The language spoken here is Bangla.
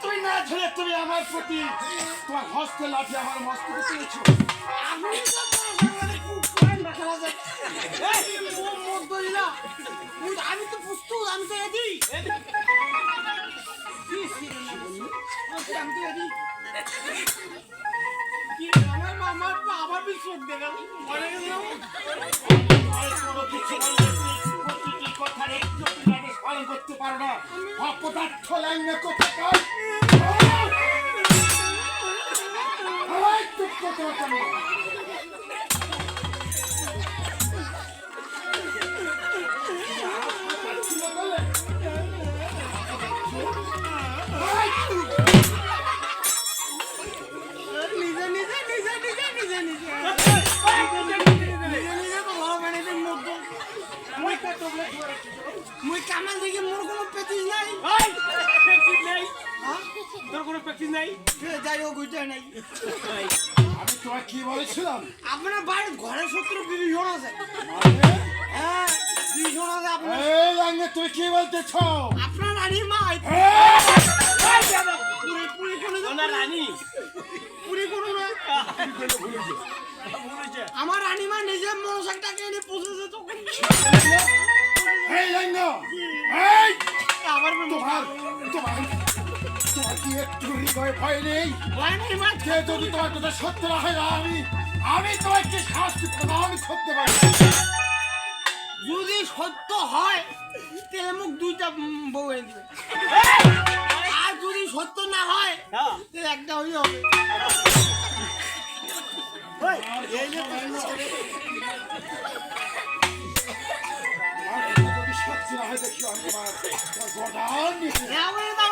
তুই না ছেলে তুমি আমার প্রতি তোমার হস্তে লাঠি আমার মস্তকে তুলেছ। আমি তো প্রস্তুত, আমি তো রেডি। আমার বিশ্বক দেখাল মরে গেল পালন করতে পারো না অপদার্থ লাইনে কোথাকার কামাল দেখে মোর কোনো প্র্যাকটিস নাই। তোর কোনো প্র্যাকটিস নাই? যাই হোক ওইটা নাই। আমি তোমায় কি বলেছিলাম? আপনার বাড়ির ঘরের শত্রু বিভীষণ আছে। হ্যাঁ বিভীষণ আছে আপনার। এই লাইনে তুই কি বলতেছ? আপনার রানীর মা পুরি কোনো রানী পুরি কোনো না। আমার রানীমা নিজের মনসাকটাকে এনে পুষেছে তখন। এই লাইনে এই আমার তোমার তোমার তোমার কি একটু হৃদয় ভয় নেই? ভয় নেই মা। যে যদি তোমার কথা সত্য না হয় আমি তোমাকে শাস্তি প্রদান করতে পারি। যদি সত্য হয় তাহলে মুখ দুইটা বউ এনে দিবে, আর যদি সত্য না হয় তাহলে একটা হই হবে। যদি সত্যি না হয় দেখি আমি তোমার গদান